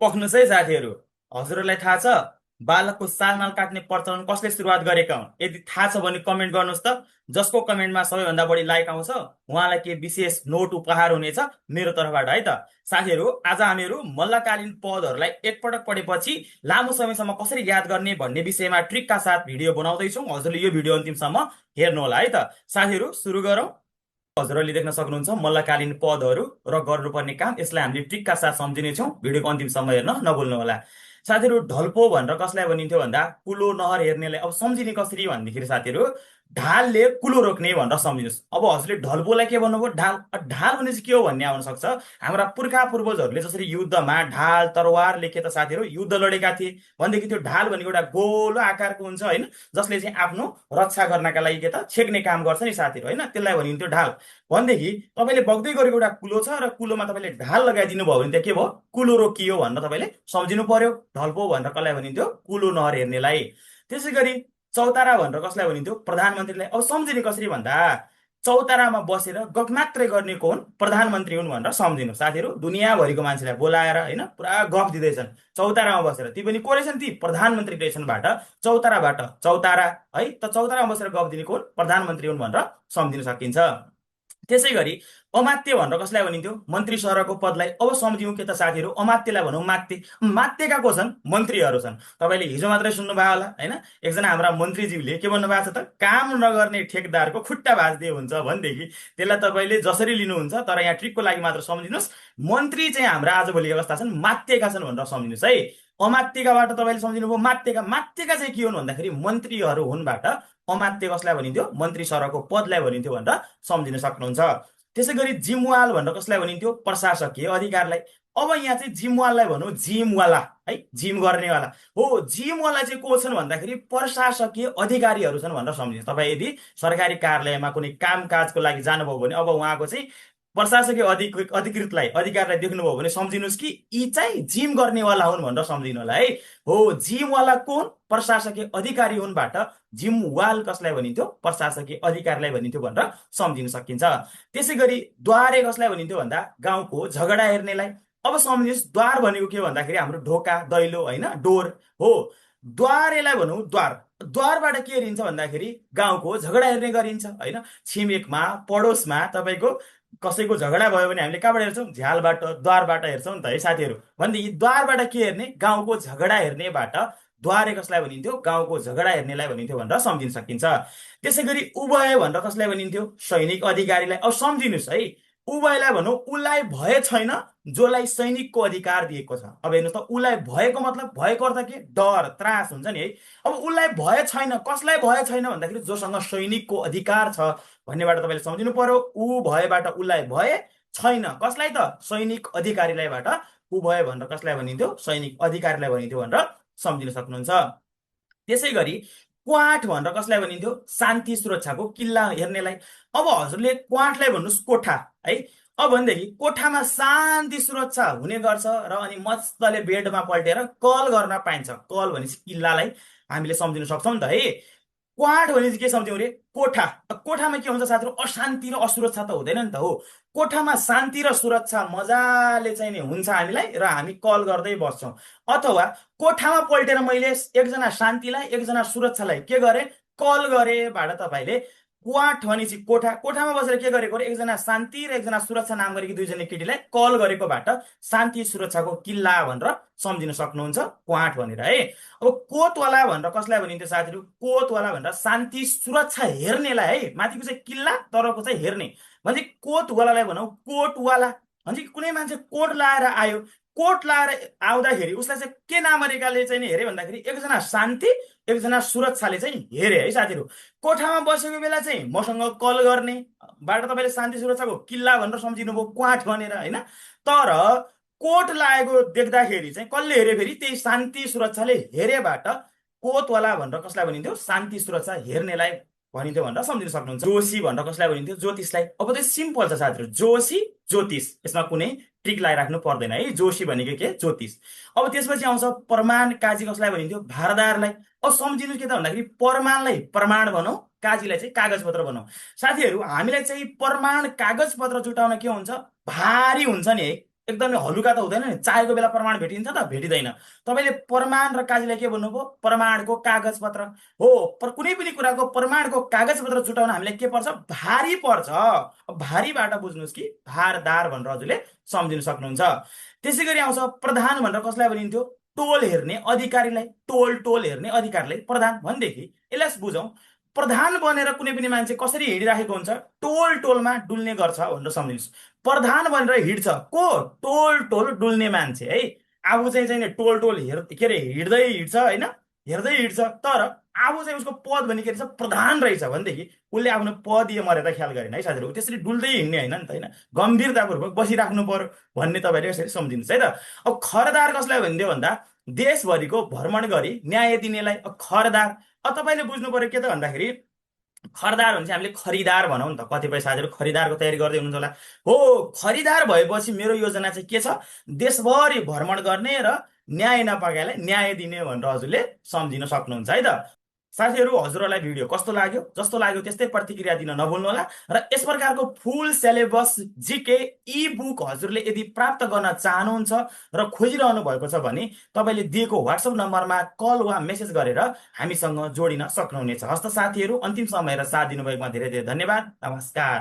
पख्नुहोस् है साथीहरू। हजुरहरूलाई थाहा छ बालकको सालमाल काट्ने प्रचलन कसले सुरुवात गरेका हुन्? यदि थाहा छ भने कमेन्ट गर्नुहोस् त। जसको कमेन्टमा सबैभन्दा बढी लाइक आउँछ उहाँलाई के विशेष नोट उपहार हुनेछ मेरो तर्फबाट है त। साथीहरू, आज हामीहरू मल्लकालीन पदहरूलाई एकपटक पढेपछि लामो समयसम्म कसरी याद गर्ने भन्ने विषयमा ट्रिकका साथ भिडियो बनाउँदैछौँ। हजुरले यो भिडियो अन्तिमसम्म हेर्नुहोला है त। साथीहरू, सुरु गरौँ। हजुरहरूले देख्न सक्नुहुन्छ मल्लकालीन पदहरू र गर्नुपर्ने काम। यसलाई हामीले ट्रिकका साथ सम्झिनेछौँ। भिडियोको अन्तिमसम्म हेर्न नभुल्नुहोला। साथीहरू, ढल्पो भनेर कसलाई भनिन्थ्यो भन्दा कुलो नहर हेर्नेलाई। अब सम्झिने कसरी भन्दाखेरि साथीहरू, ढालले कुलो रोक्ने भनेर सम्झिनुहोस्। अब हजुरले ढल्पोलाई के भन्नुभयो? ढाल। ढाल भने चाहिँ के हो भन्ने आउन सक्छ। हाम्रा पुर्खा पूर्वजहरूले जसरी युद्धमा ढाल तरवार लेखे त साथीहरू युद्ध लडेका थिए भनेदेखि त्यो ढाल भनेको एउटा गोलो आकारको हुन्छ होइन, जसले चाहिँ आफ्नो रक्षा गर्नका लागि के त छेक्ने काम गर्छ नि साथीहरू होइन, त्यसलाई भनिन्थ्यो ढाल। भनेदेखि तपाईँले बग्दै गरेको एउटा कुलो छ र कुलोमा तपाईँले ढाल लगाइदिनु भयो भने त्यहाँ के भयो? कुलो रोकियो भनेर तपाईँले सम्झिनु पर्यो। ढल्पो भनेर कसलाई भनिन्थ्यो? कुलो नहर हेर्नेलाई। त्यसै गरी चौतारा भनेर कसलाई भनिन्थ्यो? प्रधानमन्त्रीलाई। अब सम्झिने कसरी भन्दा चौतारामा बसेर गफ मात्रै गर्ने को हुन्? प्रधानमन्त्री हुन् भनेर सम्झिनु साथीहरू। दुनियाँभरिको मान्छेलाई बोलाएर होइन पुरा गफ दिँदैछन् चौतारामा बसेर। ती पनि को रहेछन्? ती प्रधानमन्त्री रहेछन्बाट चौताराबाट चौतारा है त। चौतारामा बसेर गफ दिने को हुन्? प्रधानमन्त्री हुन् भनेर सम्झिन सकिन्छ। त्यसै गरी अमात्य भनेर कसलाई भनिन्थ्यो? मन्त्री सरको पदलाई। अब सम्झिउँ के त साथीहरू? अमात्यलाई भनौँ मात्य। मात्यका को छन्? मन्त्रीहरू छन्। तपाईँले हिजो मात्रै सुन्नुभयो होला होइन, एकजना हाम्रा मन्त्रीज्यूले के भन्नुभएको छ त? काम नगर्ने ठेकदारको खुट्टा भाँच्दे हुन्छ भनेदेखि त्यसलाई तपाईँले जसरी लिनुहुन्छ, तर यहाँ ट्रिकको लागि मात्र सम्झिनुहोस्, मन्त्री चाहिँ हाम्रा आजभोलिका कस्ता छन्? मात्यका छन् भनेर सम्झिनुहोस् है। अमात्यकाबाट तपाईँले सम्झिनुभयो मात्यका। मात्यका चाहिँ के हुन् भन्दाखेरि मन्त्रीहरू हुनबाट अमात्य कसलाई भनिन्थ्यो? मन्त्री सरको पदलाई भनिन्थ्यो भनेर सम्झिन सक्नुहुन्छ। त्यसै गरी जिमवाल भनेर कसलाई भनिन्थ्यो? प्रशासकीय अधिकारलाई। अब यहाँ चाहिँ जिमवाललाई भनौँ जिमवाला है, जिम गर्नेवाला हो। जिमवाला चाहिँ को छन् भन्दाखेरि प्रशासकीय अधिकारीहरू छन् भनेर सम्झिनुहोस्। तपाईँ यदि सरकारी कार्यालयमा कुनै कामकाजको लागि जानुभयो भने अब उहाँको चाहिँ प्रशासकीय अधिकृतलाई अधिकारलाई देख्नुभयो भने सम्झिनुहोस् कि यी चाहिँ जिम गर्नेवाला हुन् भनेर सम्झिनु होला है। हो, जिमवाला कोन? प्रशासकीय अधिकारी हुनबाट जिमवाल कसलाई भनिन्थ्यो? प्रशासकीय अधिकारीलाई भनिन्थ्यो भनेर सम्झिन सकिन्छ। त्यसै गरी द्वारे कसलाई भनिन्थ्यो भन्दा गाउँको झगडा हेर्नेलाई। अब सम्झिनुहोस्, द्वार भनेको के भन्दाखेरि हाम्रो ढोका दैलो होइन, डोर हो। द्वारेलाई भनौँ द्वार। द्वारबाट के हेरिन्छ भन्दाखेरि गाउँको झगडा हेर्ने गरिन्छ होइन। छिमेकमा पडोसमा तपाईँको कसैको झगडा भयो भने हामीले कहाँबाट हेर्छौँ? झ्यालबाट, द्वारबाट हेर्छौँ नि त है साथीहरू। भनेदेखि द्वारबाट के हेर्ने? गाउँको झगडा हेर्नेबाट द्वारे कसलाई भनिन्थ्यो? गाउँको झगडा हेर्नेलाई भनिन्थ्यो भनेर सम्झिन सकिन्छ। त्यसै गरी उभय भनेर कसलाई भनिन्थ्यो? सैनिक अधिकारीलाई। अब सम्झिनुहोस् है, उभयलाई भनौँ उसलाई भय छैन जसलाई सैनिकको अधिकार दिएको छ। अब हेर्नुहोस् त, उसलाई भएको मतलब भएको अर्थ के? डर त्रास हुन्छ नि है। अब उसलाई भय छैन, कसलाई भय छैन भन्दाखेरि जोसँग सैनिकको अधिकार छ भन्नेबाट तपाईँले सम्झिनु पर्यो। ऊ भयबाट उसलाई भय छैन, कसलाई त? सैनिक अधिकारीलाईबाट उभय भनेर कसलाई भनिन्थ्यो? सैनिक अधिकारीलाई भनिन्थ्यो भनेर सम्झिन सक्नुहुन्छ। त्यसै गरी क्वाट भनेर कसलाई भनिन्थ्यो? शान्ति सुरक्षाको किल्ला हेर्नेलाई। अब हजुरले क्वाटलाई भन्नुहोस् कोठा है। अब भनेदेखि कोठामा शान्ति सुरक्षा हुने गर्छ र अनि मजाले बेडमा पल्टेर कल गर्न पाइन्छ। कल भनेपछि किल्लालाई हामीले सम्झिन सक्छौँ नि त है। क्वाट भनेपछि के सम्झ्यौँ रे? कोठा। कोठामा के हुन्छ साथीहरू? अशान्ति र असुरक्षा त हुँदैन नि त हो। कोठामा शान्ति र सुरक्षा मजाले चाहिँ नि हुन्छ हामीलाई र हामी कल गर्दै बस्छौँ। अथवा कोठामा पल्टेर मैले एकजना शान्तिलाई एकजना सुरक्षालाई के गरेँ? कल गरेबाट तपाईँले क्वाट भनेपछि कोठा, कोठामा बसेर के गरेको रे? एकजना शान्ति र एकजना सुरक्षा नाम गरेकी दुईजना केटीलाई कल गरेकोबाट शान्ति सुरक्षाको किल्ला भनेर सम्झिन सक्नुहुन्छ क्वाट भनेर है। अब कोतवाला भनेर कसलाई भनिन्थ्यो साथीहरू? कोतवाला भनेर शान्ति सुरक्षा हेर्नेलाई है। माथिको चाहिँ किल्ला, तलको चाहिँ हेर्ने। भने कोतवालालाई भनौँ कोटवाला। भने कुनै मान्छे कोट लाएर आयो, कोट लाएर आउँदाखेरि उसलाई चाहिँ के नागरिकले चाहिँ हेरे भन्दाखेरि एकजना शान्ति एकजना सुरक्षाले चाहिँ हेरे है साथीहरू। कोठामा बसेको बेला चाहिँ मसँग कल गर्ने बाट तपाईँले शान्ति सुरक्षाको किल्ला भनेर सम्झिनुभयो क्वाट भनेर होइन। तर कोट लागेको देख्दाखेरि चाहिँ कसले हेरे? फेरि त्यही शान्ति सुरक्षाले हेरेबाट कोतवाला भनेर कसलाई भनिन्थ्यो? शान्ति सुरक्षा हेर्नेलाई भनिन्थ्यो भनेर सम्झिन सक्नुहुन्छ। जोशी भनेर कसलाई भनिन्थ्यो? ज्योतिषलाई। अब त्यो सिम्पल छ साथीहरू, जोशी ज्योतिष, यसमा कुनै ट्रिक लगाइराख्नु पर्दैन है। जोशी भनेको के? ज्योतिष। अब त्यसपछि आउँछ प्रमाण काजी, कसलाई भनिन्थ्यो? भारदारलाई। अब सम्झिनु के त भन्दाखेरि प्रमाणलाई प्रमाण भनौँ, काजीलाई चाहिँ कागज पत्र भनौँ। साथीहरू, हामीलाई चाहिँ प्रमाण कागज पत्र जुटाउन के हुन्छ? भारी हुन्छ नि है। एकदमै हलुका त हुँदैन नि, चाहेको बेला प्रमाण भेटिन्छ त भेटिँदैन। तपाईँले प्रमाण र काजीलाई के भन्नुभयो, प्रमाणको कागज पत्र हो। पर कुनै पनि कुराको प्रमाणको कागज पत्र जुटाउन हामीलाई के पर्छ, भारी पर्छ। अब भारीबाट बुझ्नुहोस् कि भारदार भनेर हजुरले सम्झिन सक्नुहुन्छ। त्यसै गरी आउँछ प्रधान भनेर कसलाई भनिन्थ्यो, टोल हेर्ने अधिकारीलाई, टोल हेर्ने अधिकारीलाई प्रधान भनेदेखि यसलाई बुझौँ, प्रधान बनेर कुनै पनि मान्छे कसरी हिँडिराखेको हुन्छ, टोलमा डुल्ने गर्छ भनेर सम्झिनुहोस्। प्रधान भनेर हिँड्छ को, टोल डुल्ने मान्छे है। आफू चाहिँ नि टोल के अरे हिँड्दै हिँड्छ होइन, हेर्दै हिँड्छ, तर आफू चाहिँ उसको पद भने के रहेछ, प्रधान रहेछ भनेदेखि उसले आफ्नो पदीय मर्यादा ख्याल गरेन है साथीहरू। त्यसरी डुल्दै हिँड्ने होइन नि त होइन, गम्भीरतापूर्वक बसिराख्नु पर्यो भन्ने तपाईँले यसरी सम्झिनुहोस् है त। अब खरदार कसलाई भनिदियो भन्दा, देशभरिको भ्रमण गरी न्याय दिनेलाई। अब खरदार, अब तपाईँले बुझ्नु पर्यो के त भन्दाखेरि, खरिदार भने चाहिँ हामीले खरिदार भनौँ नि त, कतिपय साथीहरू खरिदारको तयारी गर्दै हुनुहुन्छ होला। हो, खरिदार भएपछि मेरो योजना चाहिँ के छ, देशभरि भ्रमण गर्ने र न्याय नपाएकालाई न्याय दिने भनेर हजुरले सम्झिन सक्नुहुन्छ है त। साथीहरू, हजुरहरूलाई भिडियो कस्तो लाग्यो, जस्तो लाग्यो त्यस्तै प्रतिक्रिया दिन नभुल्नुहोला। र यस प्रकारको फुल सिलेबस जिके इ बुक हजुरले यदि प्राप्त गर्न चाहनुहुन्छ र खोजिरहनु भएको छ भने तपाईँले दिएको व्हाट्सएप नम्बरमा कल वा मेसेज गरेर हामीसँग जोडिन सक्नुहुनेछ। हस्त साथीहरू, अन्तिम समय र साथ दिनुभएकोमा धेरै धेरै धन्यवाद। नमस्कार।